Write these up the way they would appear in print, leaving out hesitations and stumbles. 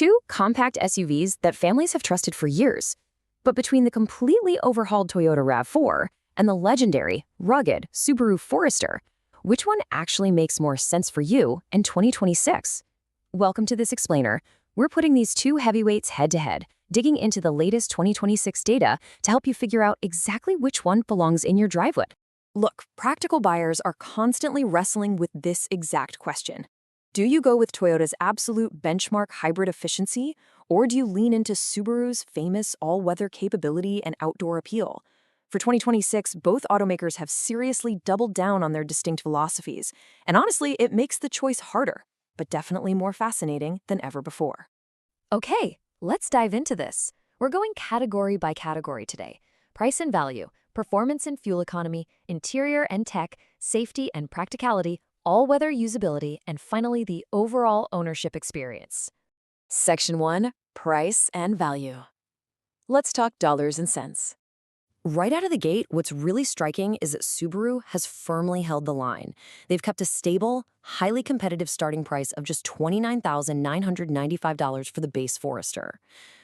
Two compact SUVs that families have trusted for years. But between the completely overhauled Toyota RAV4 and the legendary, rugged Subaru Forester, which one actually makes more sense for you in 2026? Welcome to this explainer. We're putting these two heavyweights head-to-head, digging into the latest 2026 data to help you figure out exactly which one belongs in your driveway. Look, practical buyers are constantly wrestling with this exact question. Do you go with Toyota's absolute benchmark hybrid efficiency, or do you lean into Subaru's famous all-weather capability and outdoor appeal? For 2026, both automakers have seriously doubled down on their distinct philosophies, and honestly, it makes the choice harder, but definitely more fascinating than ever before. Okay, let's dive into this. We're going category by category today. Price and value, performance and fuel economy, interior and tech, safety and practicality, all-weather usability, and finally the overall ownership experience. Section 1, Price and Value. Let's talk dollars and cents. Right out of the gate, what's really striking is that Subaru has firmly held the line. They've kept a stable, highly competitive starting price of just $29,995 for the base Forester.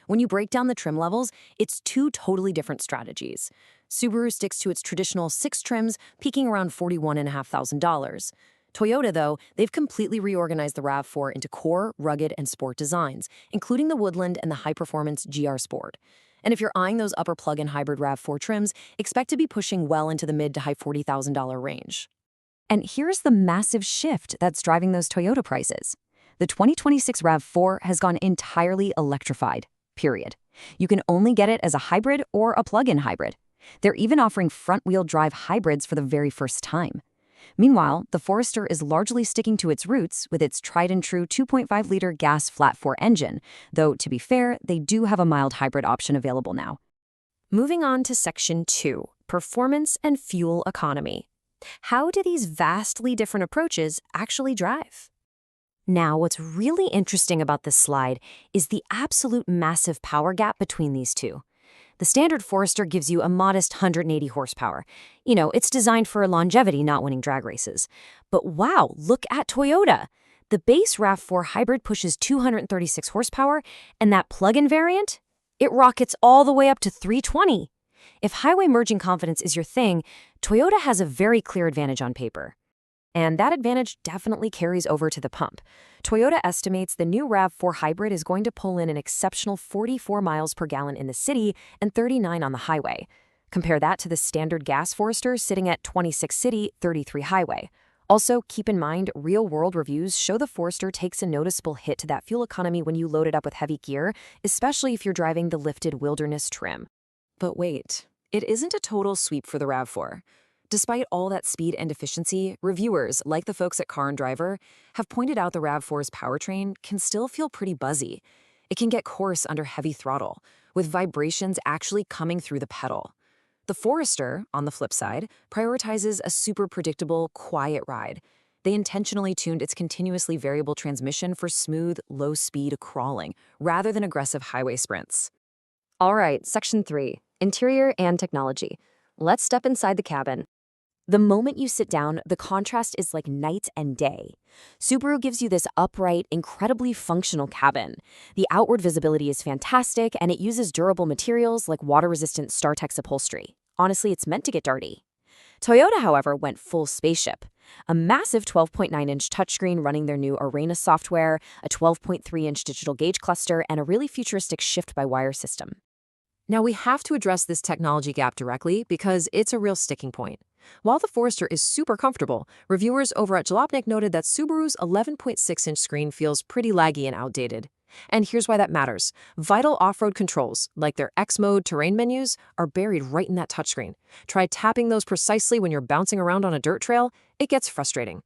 When you break down the trim levels, it's two totally different strategies. Subaru sticks to its traditional 6 trims, peaking around $41,500. Toyota, though, they've completely reorganized the RAV4 into core, rugged, and sport designs, including the Woodland and the high-performance GR Sport. And if you're eyeing those upper plug-in hybrid RAV4 trims, expect to be pushing well into the mid to high $40,000 range. And here's the massive shift that's driving those Toyota prices. The 2026 RAV4 has gone entirely electrified, period. You can only get it as a hybrid or a plug-in hybrid. They're even offering front-wheel drive hybrids for the very first time. Meanwhile, the Forester is largely sticking to its roots with its tried-and-true 2.5-liter gas flat-4 engine, though, to be fair, they do have a mild hybrid option available now. Moving on to Section 2, Performance and Fuel Economy. How do these vastly different approaches actually drive? Now, what's really interesting about this slide is the absolute massive power gap between these two. The standard Forester gives you a modest 180 horsepower. You know, it's designed for longevity, not winning drag races. But wow, look at Toyota. The base RAV4 hybrid pushes 236 horsepower, and that plug-in variant? It rockets all the way up to 320. If highway merging confidence is your thing, Toyota has a very clear advantage on paper. And that advantage definitely carries over to the pump. Toyota estimates the new RAV4 hybrid is going to pull in an exceptional 44 miles per gallon in the city and 39 on the highway. Compare that to the standard gas Forester sitting at 26 city, 33 highway. Also, keep in mind, real-world reviews show the Forester takes a noticeable hit to that fuel economy when you load it up with heavy gear, especially if you're driving the lifted wilderness trim. But wait, it isn't a total sweep for the RAV4. Despite all that speed and efficiency, reviewers, like the folks at Car and Driver, have pointed out the RAV4's powertrain can still feel pretty buzzy. It can get coarse under heavy throttle, with vibrations actually coming through the pedal. The Forester, on the flip side, prioritizes a super predictable, quiet ride. They intentionally tuned its continuously variable transmission for smooth, low-speed crawling, rather than aggressive highway sprints. All right, Section 3, Interior and Technology. Let's step inside the cabin. The moment you sit down, the contrast is like night and day. Subaru gives you this upright, incredibly functional cabin. The outward visibility is fantastic, and it uses durable materials like water-resistant StarTex upholstery. Honestly, it's meant to get dirty. Toyota, however, went full spaceship. A massive 12.9-inch touchscreen running their new Arena software, a 12.3-inch digital gauge cluster, and a really futuristic shift-by-wire system. Now, we have to address this technology gap directly because it's a real sticking point. While the Forester is super comfortable, reviewers over at Jalopnik noted that Subaru's 11.6-inch screen feels pretty laggy and outdated. And here's why that matters. Vital off-road controls, like their X-Mode terrain menus, are buried right in that touchscreen. Try tapping those precisely when you're bouncing around on a dirt trail. It gets frustrating.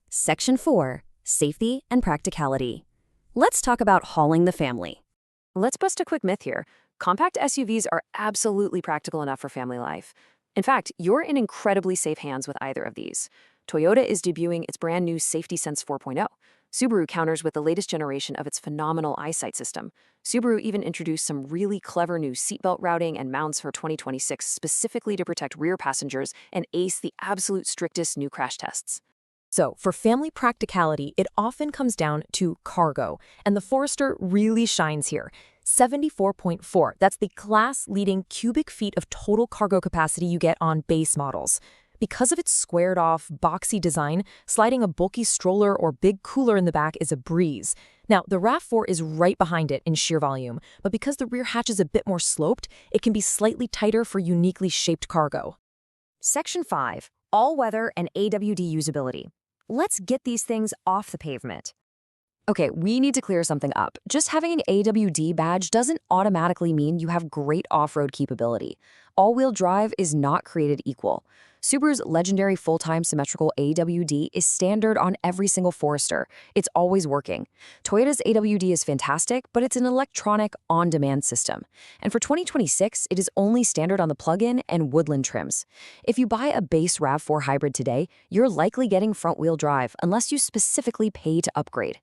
Section 4, Safety and Practicality. Let's talk about hauling the family. Let's bust a quick myth here. Compact SUVs are absolutely practical enough for family life. In fact, you're in incredibly safe hands with either of these. Toyota is debuting its brand new Safety Sense 4.0. Subaru counters with the latest generation of its phenomenal eyesight system. Subaru even introduced some really clever new seatbelt routing and mounts for 2026 specifically to protect rear passengers and ace the absolute strictest new crash tests. So, for family practicality, it often comes down to cargo, and the Forester really shines here. 74.4, that's the class-leading cubic feet of total cargo capacity you get on base models. Because of its squared-off, boxy design, sliding a bulky stroller or big cooler in the back is a breeze. Now, the RAV4 is right behind it in sheer volume, but because the rear hatch is a bit more sloped, it can be slightly tighter for uniquely shaped cargo. Section 5. All-weather and AWD usability. Let's get these things off the pavement. Okay, we need to clear something up. Just having an AWD badge doesn't automatically mean you have great off-road capability. All-wheel drive is not created equal. Subaru's legendary full-time symmetrical AWD is standard on every single Forester. It's always working. Toyota's AWD is fantastic, but it's an electronic, on-demand system. And for 2026, it is only standard on the plug-in and woodland trims. If you buy a base RAV4 hybrid today, you're likely getting front-wheel drive unless you specifically pay to upgrade.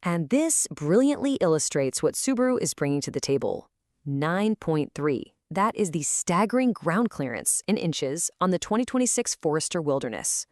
And this brilliantly illustrates what Subaru is bringing to the table. 9.3. That is the staggering ground clearance in inches on the 2026 Forester Wilderness.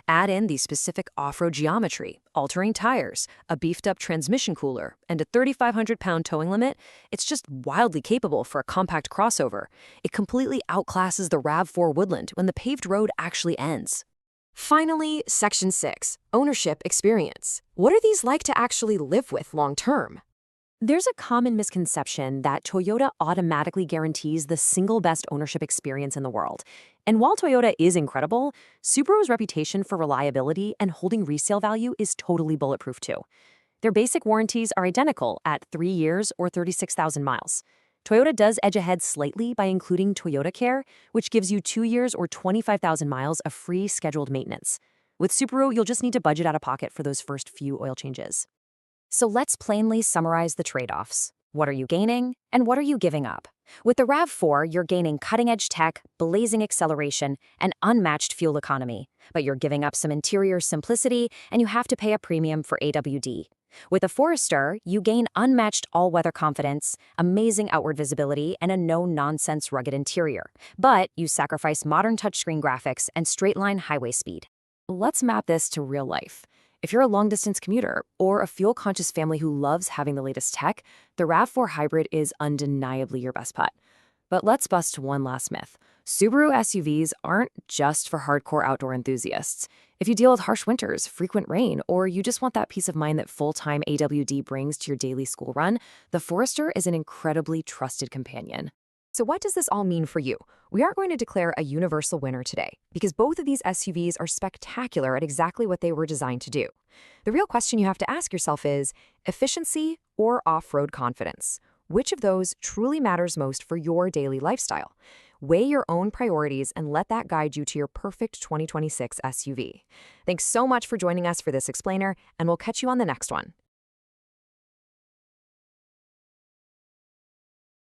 Add in the specific off-road geometry, altering tires, a beefed-up transmission cooler, and a 3,500-pound towing limit. It's just wildly capable for a compact crossover. It completely outclasses the RAV4 Woodland when the paved road actually ends. Finally, Section 6, Ownership Experience. What are these like to actually live with long-term? There's a common misconception that Toyota automatically guarantees the single best ownership experience in the world. And while Toyota is incredible, Subaru's reputation for reliability and holding resale value is totally bulletproof too. Their basic warranties are identical at 3 years or 36,000 miles. Toyota does edge ahead slightly by including Toyota Care, which gives you 2 years or 25,000 miles of free scheduled maintenance. With Subaru, you'll just need to budget out of pocket for those first few oil changes. So let's plainly summarize the trade-offs. What are you gaining, and what are you giving up? With the RAV4, you're gaining cutting-edge tech, blazing acceleration, and unmatched fuel economy. But you're giving up some interior simplicity, and you have to pay a premium for AWD. With the Forester, you gain unmatched all-weather confidence, amazing outward visibility, and a no-nonsense rugged interior. But you sacrifice modern touchscreen graphics and straight-line highway speed. Let's map this to real life. If you're a long-distance commuter or a fuel-conscious family who loves having the latest tech, the RAV4 Hybrid is undeniably your best putt. But let's bust one last myth. Subaru SUVs aren't just for hardcore outdoor enthusiasts. If you deal with harsh winters, frequent rain, or you just want that peace of mind that full-time AWD brings to your daily school run, the Forester is an incredibly trusted companion. So what does this all mean for you? We aren't going to declare a universal winner today, because both of these SUVs are spectacular at exactly what they were designed to do. The real question you have to ask yourself is, efficiency or off-road confidence? Which of those truly matters most for your daily lifestyle? Weigh your own priorities and let that guide you to your perfect 2026 SUV. Thanks so much for joining us for this explainer, and we'll catch you on the next one.